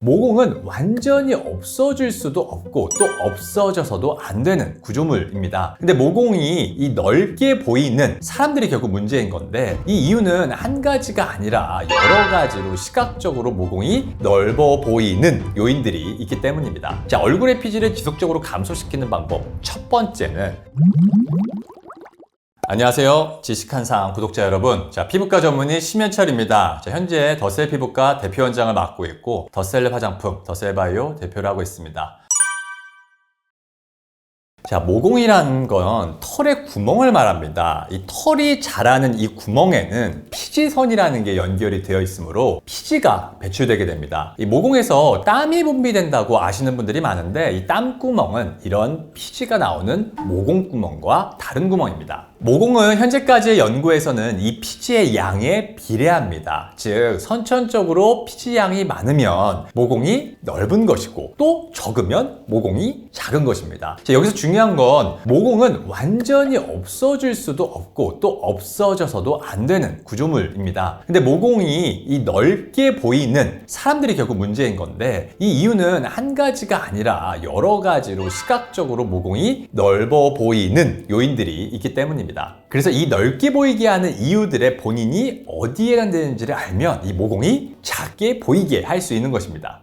모공은 완전히 없어질 수도 없고 또 없어져서도 안 되는 구조물입니다. 근데 모공이 이 넓게 보이는 사람들이 결국 문제인 건데, 이 이유는 한 가지가 아니라 여러 가지로 시각적으로 모공이 넓어 보이는 요인들이 있기 때문입니다. 자, 얼굴의 피지를 지속적으로 감소시키는 방법 첫 번째는, 안녕하세요, 지식한상 구독자 여러분. 자, 피부과 전문의 심현철입니다. 자, 현재 더셀 피부과 대표원장을 맡고 있고 더셀랩 화장품, 더셀바이오 대표를 하고 있습니다. 자, 모공이라는 건 털의 구멍을 말합니다. 이 털이 자라는 이 구멍에는 피지선이라는 게 연결이 되어 있으므로 피지가 배출되게 됩니다. 이 모공에서 땀이 분비된다고 아시는 분들이 많은데, 이 땀구멍은 이런 피지가 나오는 모공구멍과 다른 구멍입니다. 모공은 현재까지의 연구에서는 이 피지의 양에 비례합니다. 즉, 선천적으로 피지 양이 많으면 모공이 넓은 것이고 또 적으면 모공이 작은 것입니다. 자, 여기서 중요한 건 모공은 완전히 없어질 수도 없고 또 없어져서도 안 되는 구조물입니다. 근데 모공이 이 넓게 보이는 사람들이 결국 문제인 건데, 이 이유는 한 가지가 아니라 여러 가지로 시각적으로 모공이 넓어 보이는 요인들이 있기 때문입니다. 그래서 이 넓게 보이게 하는 이유들의 본인이 어디에 해당되는지를 알면 이 모공이 작게 보이게 할 수 있는 것입니다.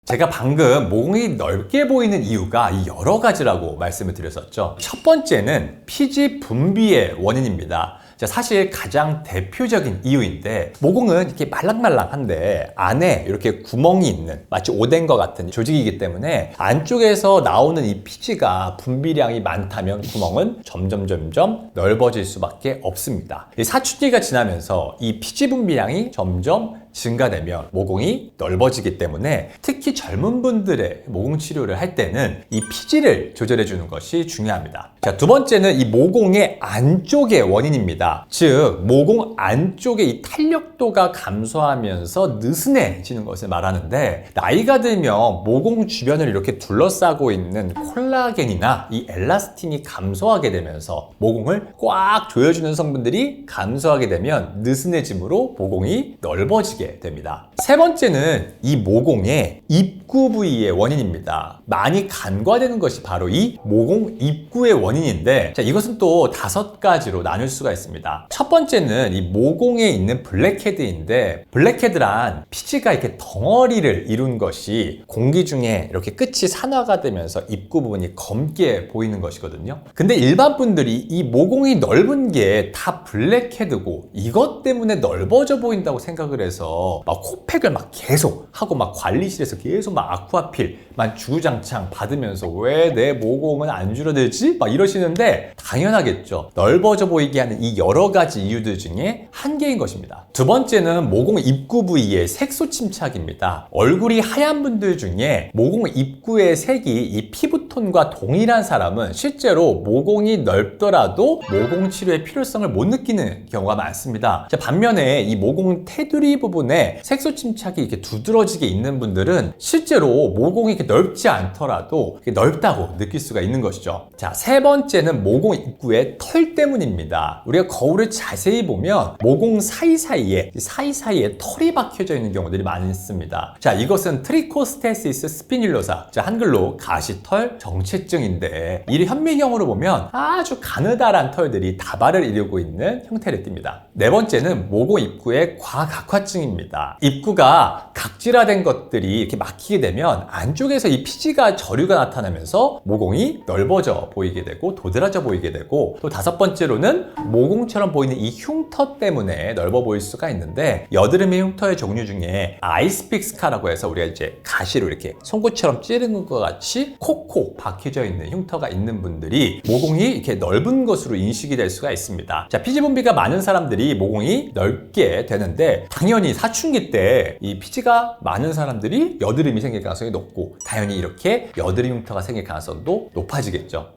제가 방금 모공이 넓게 보이는 이유가 여러 가지라고 말씀을 드렸었죠. 첫 번째는 피지 분비의 원인입니다. 사실 가장 대표적인 이유인데, 모공은 이렇게 말랑말랑한데 안에 이렇게 구멍이 있는, 마치 오뎅과 같은 조직이기 때문에 안쪽에서 나오는 이 피지가 분비량이 많다면 구멍은 점점 넓어질 수밖에 없습니다. 사춘기가 지나면서 이 피지 분비량이 점점 증가되면 모공이 넓어지기 때문에 특히 젊은 분들의 모공 치료를 할 때는 이 피지를 조절해 주는 것이 중요합니다. 자, 두 번째는 이 모공의 안쪽의 원인입니다. 즉, 모공 안쪽에 이 탄력도가 감소하면서 느슨해지는 것을 말하는데, 나이가 들면 모공 주변을 이렇게 둘러싸고 있는 콜라겐이나 이 엘라스틴이 감소하게 되면서 모공을 꽉 조여주는 성분들이 감소하게 되면 느슨해짐으로 모공이 넓어지게 됩니다. 세 번째는 이 모공의 입구 부위의 원인입니다. 많이 간과되는 것이 바로 이 모공 입구의 원인인데, 자, 이것은 또 5가지로 나눌 수가 있습니다. 첫 번째는 이 모공에 있는 블랙헤드인데, 블랙헤드란 피지가 이렇게 덩어리를 이룬 것이 공기 중에 이렇게 끝이 산화가 되면서 입구 부분이 검게 보이는 것이거든요. 근데 일반 분들이 이 모공이 넓은 게 다 블랙헤드고 이것 때문에 넓어져 보인다고 생각을 해서 막 코팩을 막 계속 하고 막 관리실에서 계속 막 아쿠아필만 주구장창 받으면서 왜 내 모공은 안 줄어들지? 막 이러시는데, 당연하겠죠. 넓어져 보이게 하는 이 여러 가지 이유들 중에 한 개인 것입니다. 두 번째는 모공 입구 부위의 색소 침착입니다. 얼굴이 하얀 분들 중에 모공 입구의 색이 이 피부톤과 동일한 사람은 실제로 모공이 넓더라도 모공 치료의 필요성을 못 느끼는 경우가 많습니다. 자, 반면에 이 모공 테두리 부분에 색소 침착이 이렇게 두드러지게 있는 분들은 실제로 모공이 이렇게 넓지 않더라도 이렇게 넓다고 느낄 수가 있는 것이죠. 자, 세 번째는 모공 입구의 털 때문입니다. 우리가 거울을 자세히 보면 모공 사이사이에 털이 박혀져 있는 경우들이 많습니다. 자, 이것은 트리코스테시스 스피듈로사, 자, 한글로 가시털 정체증인데, 이 현미경으로 보면 아주 가느다란 털들이 다발을 이루고 있는 형태를 띱니다. 네 번째는 모공 입구의 과각화증입니다. 입구가 각질화된 것들이 이렇게 막히게 되면 안쪽에서 이 피지가 저류가 나타나면서 모공이 넓어져 보이게 되고 도드라져 보이게 되고, 또 5번째로는 모공처럼 보이는 이 흉터 때문에 넓어 보일 수가 있는데, 여드름의 흉터의 종류 중에 아이스픽스카라고 해서 우리가 이제 가시로 이렇게 송곳처럼 찌르는 것 같이 콕콕 박혀져 있는 흉터가 있는 분들이 모공이 이렇게 넓은 것으로 인식이 될 수가 있습니다. 자, 피지 분비가 많은 사람들이 모공이 넓게 되는데, 당연히 사춘기 때 이 피지가 많은 사람들이 여드름이 생길 가능성이 높고, 당연히 이렇게 여드름 흉터가 생길 가능성도 높아지겠죠.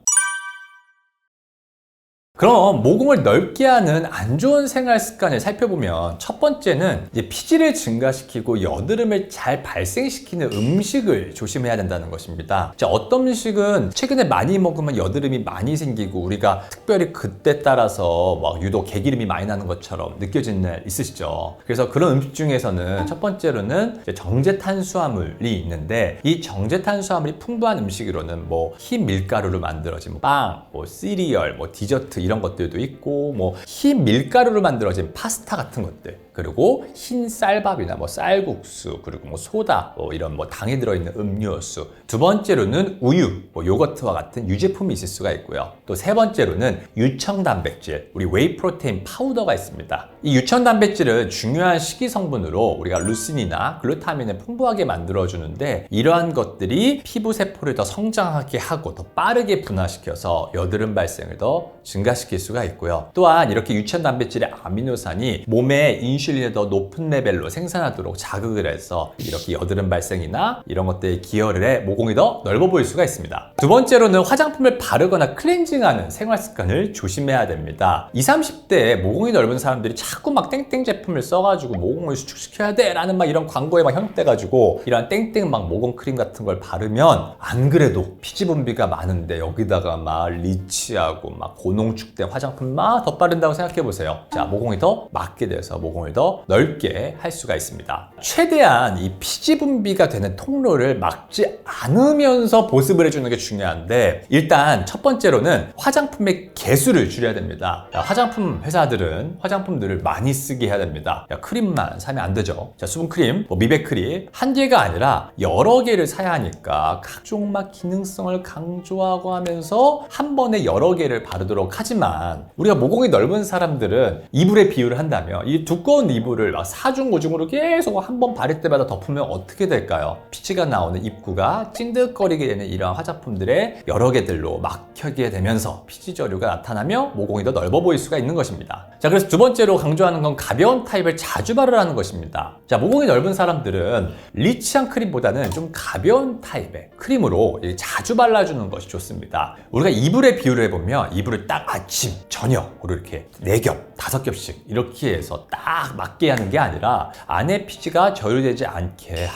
그럼 모공을 넓게 하는 안 좋은 생활 습관을 살펴보면 첫 번째는 이제 피지를 증가시키고 여드름을 잘 발생시키는 음식을 조심해야 된다는 것입니다. 자, 어떤 음식은 최근에 많이 먹으면 여드름이 많이 생기고 우리가 특별히 그때 따라서 막 유독 개기름이 많이 나는 것처럼 느껴지는 날 있으시죠. 그래서 그런 음식 중에서는 첫 번째로는 이제 정제 탄수화물이 있는데 이 정제 탄수화물이 풍부한 음식으로는 뭐 흰 밀가루로 만들어진 빵, 뭐 시리얼, 뭐 디저트 이런 것들도 있고 뭐 흰 밀가루로 만들어진 파스타 같은 것들, 그리고 흰 쌀밥이나 뭐 쌀국수, 그리고 뭐 소다, 뭐 이런 뭐 당이 들어있는 음료수. 두 번째로는 우유, 뭐 요거트와 같은 유제품이 있을 수가 있고요. 또 세 번째로는 유청 단백질, 우리 웨이 프로테인 파우더가 있습니다. 이 유청 단백질은 중요한 식이 성분으로 우리가 루신이나 글루타민을 풍부하게 만들어주는데 이러한 것들이 피부 세포를 더 성장하게 하고 더 빠르게 분화시켜서 여드름 발생을 더 증가시킬 수가 있고요. 또한 이렇게 유청 단백질의 아미노산이 몸에 인슐린을 더 높은 레벨로 생산하도록 자극을 해서 이렇게 여드름 발생이나 이런 것들에 기여를 해 모공이 더 넓어 보일 수가 있습니다. 두 번째로는 화장품을 바르거나 클렌징하는 생활 습관을 조심해야 됩니다. 20, 30대에 모공이 넓은 사람들이 자꾸 막 땡땡 제품을 써가지고 모공을 수축시켜야 돼 라는 막 이런 광고에 막 현혹돼가지고 이런 땡땡 막 모공 크림 같은 걸 바르면 안 그래도 피지 분비가 많은데 여기다가 막 리치하고 막 고농축된 화장품 막 덧바른다고 생각해보세요. 자, 모공이 더 막게 돼서 모공을 더 넓게 할 수가 있습니다. 최대한 이 피지 분비가 되는 통로를 막지 않으면서 보습을 해주는 게 중요한데 일단 첫 번째로는 화장품의 개수를 줄여야 됩니다. 자, 화장품 회사들은 화장품들을 많이 쓰게 해야 됩니다. 야, 크림만 사면 안 되죠. 자, 수분크림, 뭐 미백크림 한 개가 아니라 여러 개를 사야 하니까 각종 막 기능성을 강조하고 하면서 한 번에 여러 개를 바르도록 하지만 우리가 모공이 넓은 사람들은 이불의 비유를 한다면 이 두꺼운 이불을 막 4중 5중으로 계속 한 번 바를 때마다 덮으면 어떻게 될까요? 피지가 나오는 입구가 찐득거리게 되는 이러한 화장품들의 여러 개들로 막혀게 되면서 피지 저류가 나타나며 모공이 더 넓어 보일 수가 있는 것입니다. 자, 그래서 두 번째로 강조하는 건 가벼운 타입을 자주 바르라는 것입니다. 자, 모공이 넓은 사람들은 리치한 크림보다는 좀 가벼운 타입의 크림으로 자주 발라주는 것이 좋습니다. 우리가 이불의 비유를 해보면 이불을 딱 아침, 저녁으로 이렇게 4겹, 5겹씩 이렇게 해서 딱 맞게 하는 게 아니라 안에 피지가 저류되지 않게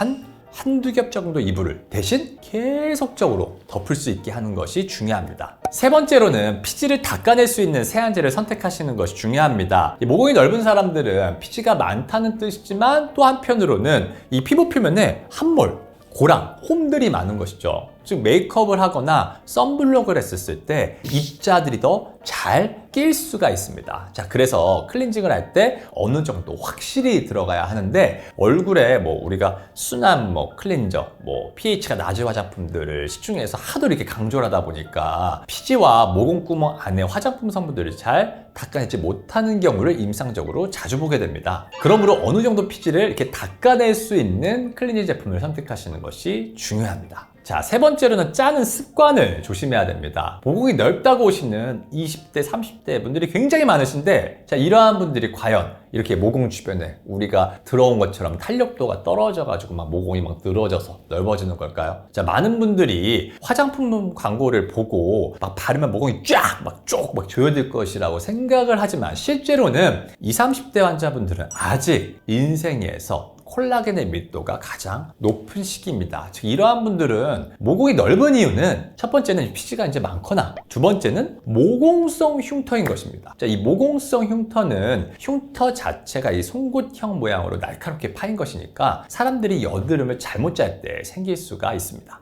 한두 겹 정도 이불을 대신 계속적으로 덮을 수 있게 하는 것이 중요합니다. 세 번째로는 피지를 닦아낼 수 있는 세안제를 선택하시는 것이 중요합니다. 모공이 넓은 사람들은 피지가 많다는 뜻이지만 또 한편으로는 이 피부 표면에 함몰, 고랑, 홈들이 많은 것이죠. 즉 메이크업을 하거나 선블록을 했었을 때 입자들이 더 잘 낄 수가 있습니다. 자, 그래서 클렌징을 할 때 어느 정도 확실히 들어가야 하는데 얼굴에 뭐 우리가 순한 뭐 클렌저, 뭐 pH가 낮은 화장품들을 시중에서 하도 이렇게 강조를 하다 보니까 피지와 모공구멍 안에 화장품 성분들을 잘 닦아내지 못하는 경우를 임상적으로 자주 보게 됩니다. 그러므로 어느 정도 피지를 이렇게 닦아낼 수 있는 클리닝 제품을 선택하시는 것이 중요합니다. 자, 세 번째로는 짜는 습관을 조심해야 됩니다. 모공이 넓다고 오시는 20대, 30대 분들이 굉장히 많으신데 자, 이러한 분들이 과연 이렇게 모공 주변에 우리가 들어온 것처럼 탄력도가 떨어져가지고 막 모공이 막 늘어져서 넓어지는 걸까요? 자, 많은 분들이 화장품 광고를 보고 막 바르면 모공이 쫙 막 쭉 막 조여들 것이라고 생각을 하지만 실제로는 20, 30대 환자분들은 아직 인생에서 콜라겐의 밀도가 가장 높은 시기입니다. 즉 이러한 분들은 모공이 넓은 이유는 첫 번째는 피지가 이제 많거나 두 번째는 모공성 흉터인 것입니다. 자, 이 모공성 흉터는 흉터 자체가 이 송곳형 모양으로 날카롭게 파인 것이니까 사람들이 여드름을 잘못 짤 때 생길 수가 있습니다.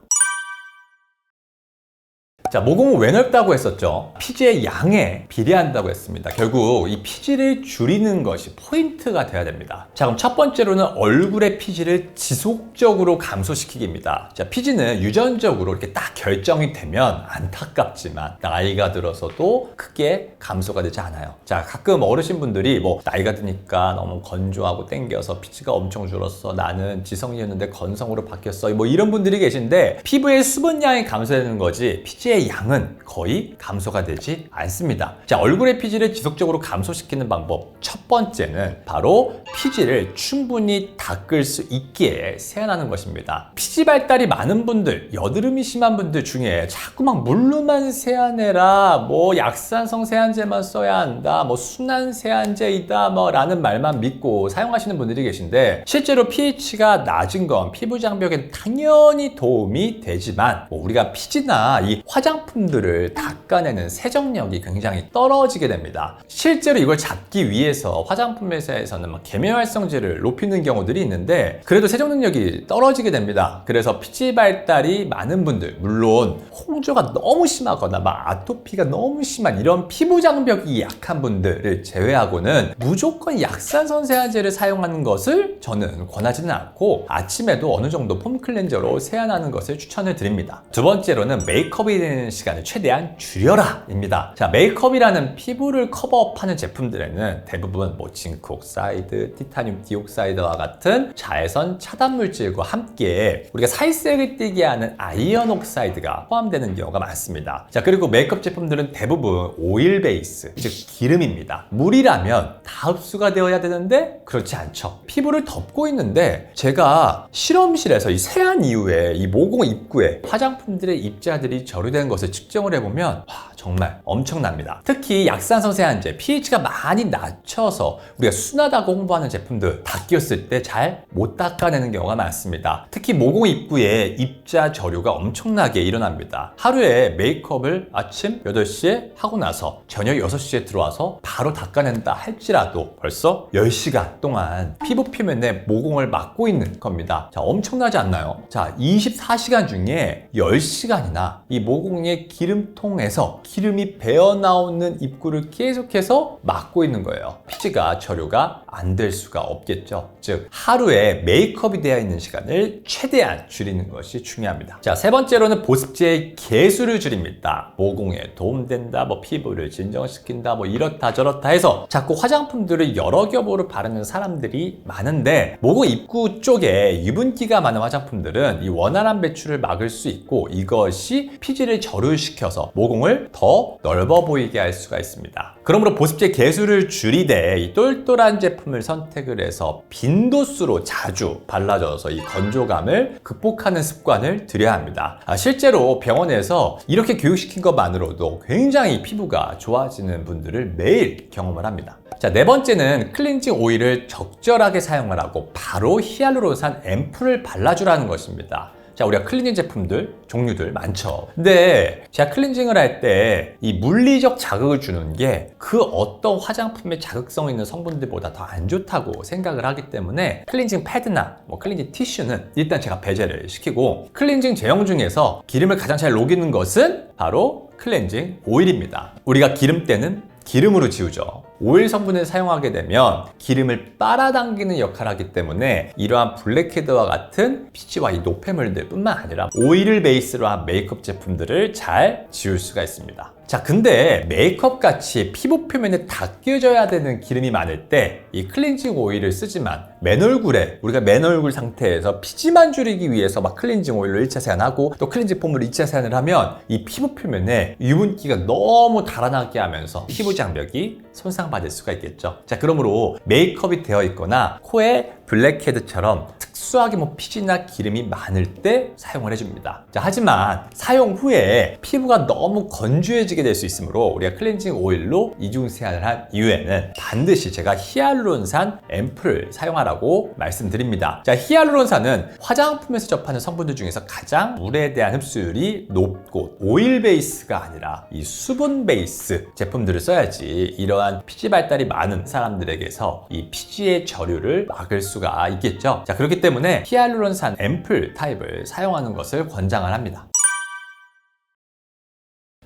자, 모공은 왜 넓다고 했었죠? 피지의 양에 비례한다고 했습니다. 결국 이 피지를 줄이는 것이 포인트가 돼야 됩니다. 자, 그럼 첫 번째로는 얼굴의 피지를 지속적으로 감소시키기입니다. 자, 피지는 유전적으로 이렇게 딱 결정이 되면 안타깝지만 나이가 들어서도 크게 감소가 되지 않아요. 자, 가끔 어르신분들이 뭐 나이가 드니까 너무 건조하고 땡겨서 피지가 엄청 줄었어, 나는 지성이었는데 건성으로 바뀌었어, 뭐 이런 분들이 계신데 피부의 수분량이 감소되는 거지 피지의 피지의 양은 거의 감소가 되지 않습니다. 자, 얼굴의 피지를 지속적으로 감소시키는 방법 첫 번째는 바로 피지를 충분히 닦을 수 있게 세안하는 것입니다. 피지 발달이 많은 분들, 여드름이 심한 분들 중에 자꾸 막 물로만 세안해라, 뭐 약산성 세안제만 써야 한다, 뭐 순한 세안제이다, 뭐 라는 말만 믿고 사용하시는 분들이 계신데, 실제로 pH가 낮은 건 피부 장벽엔 당연히 도움이 되지만 우리가 피지나 이 화장품들을 닦아내는 세정력이 굉장히 떨어지게 됩니다. 실제로 이걸 잡기 위해서 화장품 회사에서는 막 계면활성제를 높이는 경우들이 있는데 그래도 세정 능력이 떨어지게 됩니다. 그래서 피지 발달이 많은 분들, 물론 홍조가 너무 심하거나 막 아토피가 너무 심한 이런 피부 장벽이 약한 분들을 제외하고는 무조건 약산성 세안제를 사용하는 것을 저는 권하지는 않고 아침에도 어느 정도 폼 클렌저로 세안하는 것을 추천을 드립니다. 두 번째로는 메이크업이 되는 시간을 최대한 줄여라 입니다. 자, 메이크업이라는 피부를 커버업하는 제품들에는 대부분 뭐 징크 옥사이드, 티타늄 디옥사이드와 같은 자외선 차단 물질과 함께 우리가 살색을 띠게 하는 아이언 옥사이드가 포함되는 경우가 많습니다. 자, 그리고 메이크업 제품들은 대부분 오일 베이스, 즉 기름입니다. 물이라면 다 흡수가 되어야 되는데 그렇지 않죠. 피부를 덮고 있는데 제가 실험실에서 이 세안 이후에 이 모공 입구에 화장품들의 입자들이 절유된 것을 측정을 해보면 와, 정말 엄청납니다. 특히 약산성 세안제, pH가 많이 낮춰서 우리가 순하다고 홍보하는 제품들 다 끼웠을 때 잘 못 닦아내는 경우가 많습니다. 특히 모공 입구에 입자 절유가 엄청나게 일어납니다. 하루에 메이크업을 아침 8시에 하고 나서 저녁 6시에 들어와서 바로 닦아낸다 할지라도 벌써 10시간 동안 피부 표면에 모공을 막고 있는 겁니다. 자, 엄청나지 않나요? 자, 24시간 중에 10시간이나 이 모공의 기름통에서 기름이 배어나오는 입구를 계속해서 막고 있는 거예요. 피지가 절유가 안 될 수가 없겠죠. 즉, 하루에 메이크업이 되어 있는 시간을 최대한 줄이는 것이 중요합니다. 자, 세 번째로는 보습제의 개수를 줄입니다. 모공에 도움된다, 뭐 피부를 진정시킨다, 뭐 이렇다 저렇다 해서 자꾸 화장품들을 여러 겹으로 바르는 사람들이 많은데 모공 입구 쪽에 유분기가 많은 화장품들은 이 원활한 배출을 막을 수 있고 이것이 피지를 절유시켜서 모공을 더 넓어 보이게 할 수가 있습니다. 그러므로 보습제 개수를 줄이되 이 똘똘한 제품을 선택을 해서 빈도수로 자주 발라줘서 이 건조감을 극복하는 습관을 들여야 합니다. 실제로 병원에서 이렇게 교육시킨 것만으로도 굉장히 피부가 좋아지는 분들을 매일 경험을 합니다. 자, 네 번째는 클렌징 오일을 적절하게 사용을 하고 바로 히알루론산 앰플을 발라주라는 것입니다. 자, 우리가 클렌징 제품들 종류들 많죠. 근데 제가 클렌징을 할 때 이 물리적 자극을 주는 게 그 어떤 화장품의 자극성 있는 성분들보다 더 안 좋다고 생각을 하기 때문에 클렌징 패드나 뭐 클렌징 티슈는 일단 제가 배제를 시키고 클렌징 제형 중에서 기름을 가장 잘 녹이는 것은 바로 클렌징 오일입니다. 우리가 기름 때는 기름으로 지우죠. 오일 성분을 사용하게 되면 기름을 빨아당기는 역할을 하기 때문에 이러한 블랙헤드와 같은 피지와 이 노폐물들 뿐만 아니라 오일을 베이스로 한 메이크업 제품들을 잘 지울 수가 있습니다. 자, 근데 메이크업 같이 피부 표면에 닦여져야 되는 기름이 많을 때 이 클렌징 오일을 쓰지만 맨 얼굴에 우리가 맨 얼굴 상태에서 피지만 줄이기 위해서 막 클렌징 오일로 1차 세안하고 또 클렌징 폼으로 2차 세안을 하면 이 피부 표면에 유분기가 너무 달아나게 하면서 피부 장벽이 손상받을 수가 있겠죠. 자, 그러므로 메이크업이 되어 있거나 코에 블랙헤드처럼 특수하게 뭐 피지나 기름이 많을 때 사용을 해줍니다. 자, 하지만 사용 후에 피부가 너무 건조해지게 될 수 있으므로 우리가 클렌징 오일로 이중 세안을 한 이후에는 반드시 제가 히알루론산 앰플을 사용하라고 말씀드립니다. 자, 히알루론산은 화장품에서 접하는 성분들 중에서 가장 물에 대한 흡수율이 높고 오일 베이스가 아니라 이 수분 베이스 제품들을 써야지 이러한 피지 발달이 많은 사람들에게서 이 피지의 절유를 막을 수가 있겠죠. 자, 그렇기 때문에 히알루론산 앰플 타입을 사용하는 것을 권장을 합니다.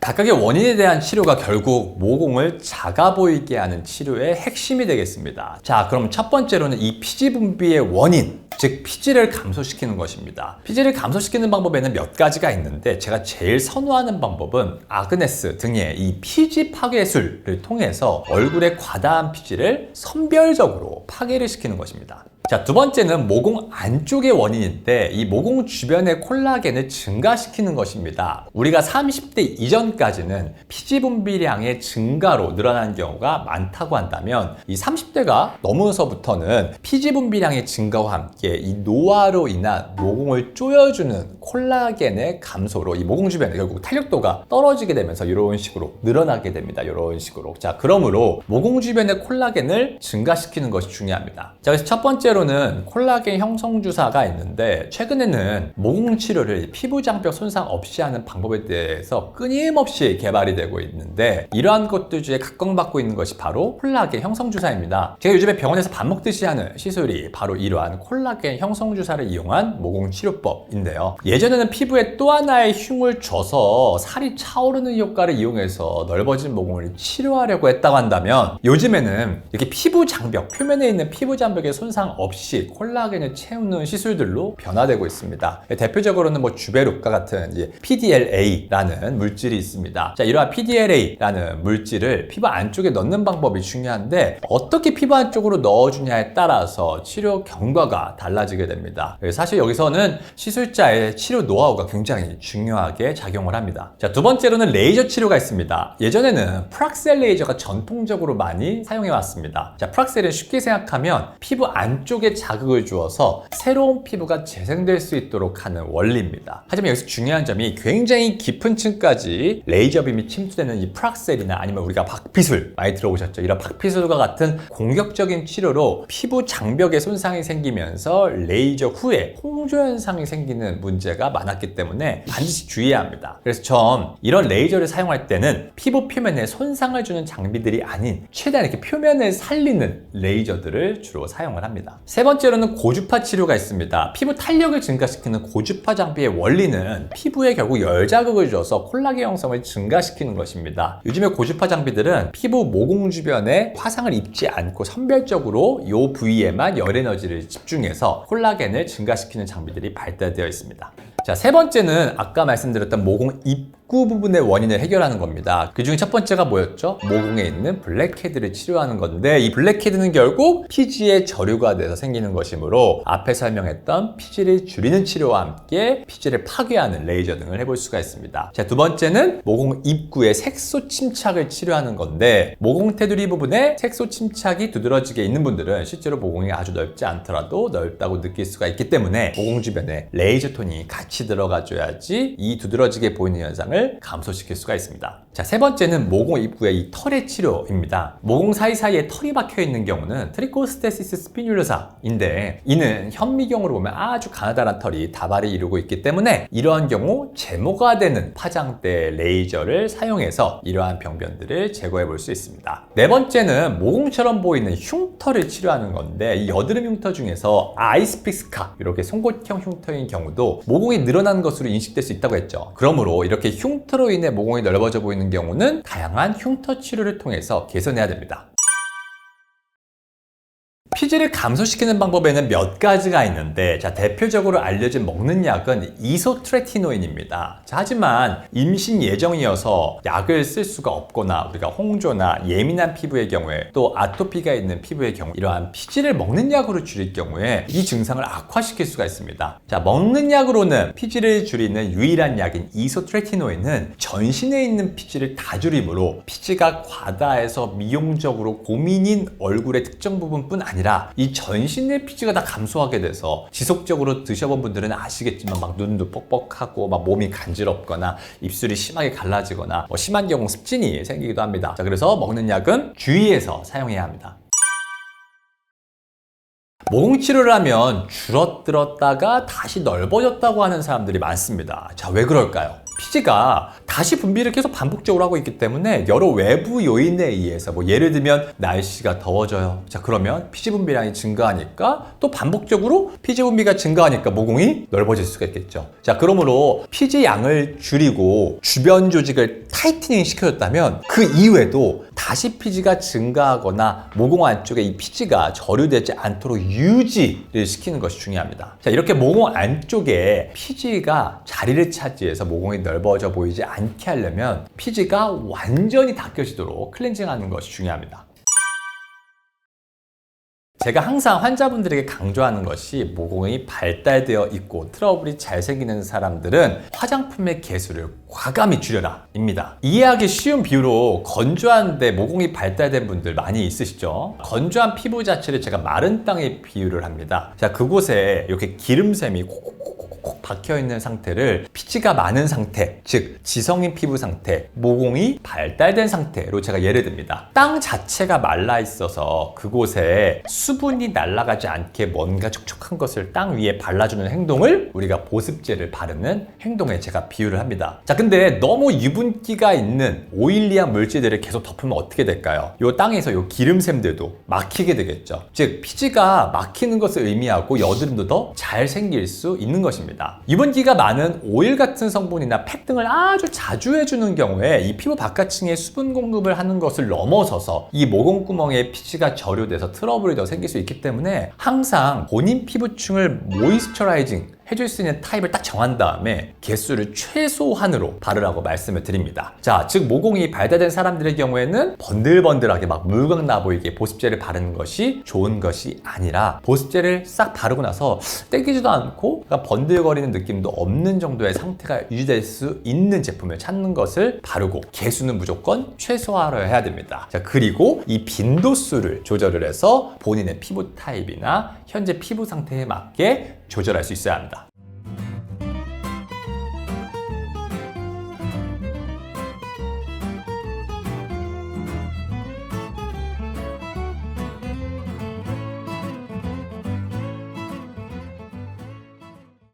각각의 원인에 대한 치료가 결국 모공을 작아 보이게 하는 치료의 핵심이 되겠습니다. 자, 그럼 첫 번째로는 이 피지 분비의 원인, 즉 피지를 감소시키는 것입니다. 피지를 감소시키는 방법에는 몇 가지가 있는데 제가 제일 선호하는 방법은 아그네스 등의 이 피지 파괴술을 통해서 얼굴의 과다한 피지를 선별적으로 파괴를 시키는 것입니다. 자, 두 번째는 모공 안쪽의 원인인데 이 모공 주변의 콜라겐을 증가시키는 것입니다. 우리가 30대 이전까지는 피지 분비량의 증가로 늘어나는 경우가 많다고 한다면 이 30대가 넘어서부터는 피지 분비량의 증가와 함께 이 노화로 인한 모공을 조여주는 콜라겐의 감소로 이 모공 주변에 결국 탄력도가 떨어지게 되면서 이런 식으로 늘어나게 됩니다. 이런 식으로. 자, 그러므로 모공 주변의 콜라겐을 증가시키는 것이 중요합니다. 자, 그래서 첫 번째로는 콜라겐 형성 주사가 있는데 최근에는 모공 치료를 피부 장벽 손상 없이 하는 방법에 대해서 끊임없이 개발이 되고 있는데 이러한 것들 중에 각광받고 있는 것이 바로 콜라겐 형성 주사입니다. 제가 요즘에 병원에서 밥 먹듯이 하는 시술이 바로 이러한 콜라겐 형성 주사를 이용한 모공 치료법인데요. 예전에는 피부에 또 하나의 흉을 줘서 살이 차오르는 효과를 이용해서 넓어진 모공을 치료하려고 했다고 한다면 요즘에는 이렇게 피부 장벽, 표면에 있는 피부 장벽의 손상 없이 콜라겐을 채우는 시술들로 변화되고 있습니다. 대표적으로는 주베룩과 같은 PDLA라는 물질이 있습니다. 자, 이러한 PDLA라는 물질을 피부 안쪽에 넣는 방법이 중요한데 어떻게 피부 안쪽으로 넣어주냐에 따라서 치료 경과가 달라지게 됩니다. 사실 여기서는 시술자의 치료 노하우가 굉장히 중요하게 작용을 합니다. 자, 두 번째로는 레이저 치료가 있습니다. 예전에는 프락셀 레이저가 전통적으로 많이 사용해 왔습니다. 자, 프락셀은 쉽게 생각하면 피부 안쪽에 자극을 주어서 새로운 피부가 재생될 수 있도록 하는 원리입니다. 하지만 여기서 중요한 점이 굉장히 깊은 층까지 레이저 빔이 침투되는 이 프락셀이나 아니면 우리가 박피술 많이 들어보셨죠? 이런 박피술과 같은 공격적인 치료로 피부 장벽에 손상이 생기면서 레이저 후에 홍조 현상이 생기는 문제가 많았기 때문에 반드시 주의해야 합니다. 그래서 전 이런 레이저를 사용할 때는 피부 표면에 손상을 주는 장비들이 아닌 최대한 이렇게 표면을 살리는 레이저들을 주로 사용을 합니다. 세 번째로는 고주파 치료가 있습니다. 피부 탄력을 증가시키는 고주파 장비의 원리는 피부에 결국 열자극을 줘서 콜라겐 형성을 증가시키는 것입니다. 요즘에 고주파 장비들은 피부 모공 주변에 화상을 입지 않고 선별적으로 이 부위에만 열 에너지를 집중해서 콜라겐을 증가시키는 장비들이 발달되어 있습니다. 자, 세 번째는 아까 말씀드렸던 모공 입구 부분의 원인을 해결하는 겁니다. 그 중에 첫 번째가 뭐였죠? 모공에 있는 블랙헤드를 치료하는 건데 이 블랙헤드는 결국 피지의 저류가 돼서 생기는 것이므로 앞에 설명했던 피지를 줄이는 치료와 함께 피지를 파괴하는 레이저 등을 해볼 수가 있습니다. 자, 두 번째는 모공 입구의 색소 침착을 치료하는 건데 모공 테두리 부분에 색소 침착이 두드러지게 있는 분들은 실제로 모공이 아주 넓지 않더라도 넓다고 느낄 수가 있기 때문에 모공 주변에 레이저 톤이 같이 들어가줘야지 이 두드러지게 보이는 현상을 감소시킬 수가 있습니다. 자, 세 번째는 모공 입구의 이 털의 치료입니다. 모공 사이사이에 털이 박혀 있는 경우는 트리코스테시스 스피뉴로사인데 이는 현미경으로 보면 아주 가느다란 털이 다발을 이루고 있기 때문에 이러한 경우 제모가 되는 파장대 레이저를 사용해서 이러한 병변들을 제거해 볼 수 있습니다. 네 번째는 모공처럼 보이는 흉터를 치료하는 건데 이 여드름 흉터 중에서 아이스픽스카 이렇게 송곳형 흉터인 경우도 모공이 늘어난 것으로 인식될 수 있다고 했죠. 그러므로 이렇게 흉터로 인해 모공이 넓어져 보이는 경우는 다양한 흉터 치료를 통해서 개선해야 됩니다. 피지를 감소시키는 방법에는 몇 가지가 있는데 자, 대표적으로 알려진 먹는 약은 이소트레티노인입니다. 자, 하지만 임신 예정이어서 약을 쓸 수가 없거나 우리가 홍조나 예민한 피부의 경우에 또 아토피가 있는 피부의 경우 이러한 피지를 먹는 약으로 줄일 경우에 이 증상을 악화시킬 수가 있습니다. 자, 먹는 약으로는 피지를 줄이는 유일한 약인 이소트레티노인은 전신에 있는 피지를 다 줄이므로 피지가 과다해서 미용적으로 고민인 얼굴의 특정 부분뿐 아니라 이 전신의 피지가 다 감소하게 돼서 지속적으로 드셔본 분들은 아시겠지만 막 눈도 뻑뻑하고 막 몸이 간지럽거나 입술이 심하게 갈라지거나 심한 경우 습진이 생기기도 합니다. 자, 그래서 먹는 약은 주의해서 사용해야 합니다. 모공 치료를 하면 줄어들었다가 다시 넓어졌다고 하는 사람들이 많습니다. 자, 왜 그럴까요? 피지가 다시 분비를 계속 반복적으로 하고 있기 때문에 여러 외부 요인에 의해서 예를 들면 날씨가 더워져요. 자, 그러면 피지 분비량이 증가하니까 또 반복적으로 피지 분비가 증가하니까 모공이 넓어질 수가 있겠죠. 자, 그러므로 피지 양을 줄이고 주변 조직을 타이트닝 시켜줬다면 그 이후에도 다시 피지가 증가하거나 모공 안쪽에 이 피지가 저류되지 않도록 유지를 시키는 것이 중요합니다. 자, 이렇게 모공 안쪽에 피지가 자리를 차지해서 모공이 넓어져 보이지 않게 하려면 피지가 완전히 닦여지도록 클렌징하는 것이 중요합니다. 제가 항상 환자분들에게 강조하는 것이 모공이 발달되어 있고 트러블이 잘 생기는 사람들은 화장품의 개수를 과감히 줄여라 입니다. 이해하기 쉬운 비유로 건조한데 모공이 발달된 분들 많이 있으시죠? 건조한 피부 자체를 제가 마른 땅에 비유를 합니다. 자, 그곳에 이렇게 기름샘이 콕콕콕 박혀있는 상태를 피지가 많은 상태, 즉 지성인 피부 상태, 모공이 발달된 상태로 제가 예를 듭니다. 땅 자체가 말라 있어서 그곳에 수분이 날아가지 않게 뭔가 촉촉한 것을 땅 위에 발라주는 행동을 우리가 보습제를 바르는 행동에 제가 비유를 합니다. 자, 근데 너무 유분기가 있는 오일리한 물질들을 계속 덮으면 어떻게 될까요? 요 땅에서 요 기름샘들도 막히게 되겠죠. 즉 피지가 막히는 것을 의미하고 여드름도 더 잘 생길 수 있는 것입니다. 유분기가 많은 오일 같은 성분이나 팩 등을 아주 자주 해주는 경우에 이 피부 바깥층에 수분 공급을 하는 것을 넘어서서 이 모공구멍에 피지가 저류돼서 트러블이 더 생길 수 있기 때문에 항상 본인 피부층을 모이스처라이징 해줄 수 있는 타입을 딱 정한 다음에 개수를 최소한으로 바르라고 말씀을 드립니다. 자, 즉 모공이 발달된 사람들의 경우에는 번들번들하게 막 물광 나 보이게 보습제를 바르는 것이 좋은 것이 아니라 보습제를 싹 바르고 나서 땡기지도 않고 번들거리는 느낌도 없는 정도의 상태가 유지될 수 있는 제품을 찾는 것을 바르고 개수는 무조건 최소화해야 됩니다. 자, 그리고 이 빈도수를 조절을 해서 본인의 피부 타입이나 현재 피부 상태에 맞게 조절할 수 있어야 합니다.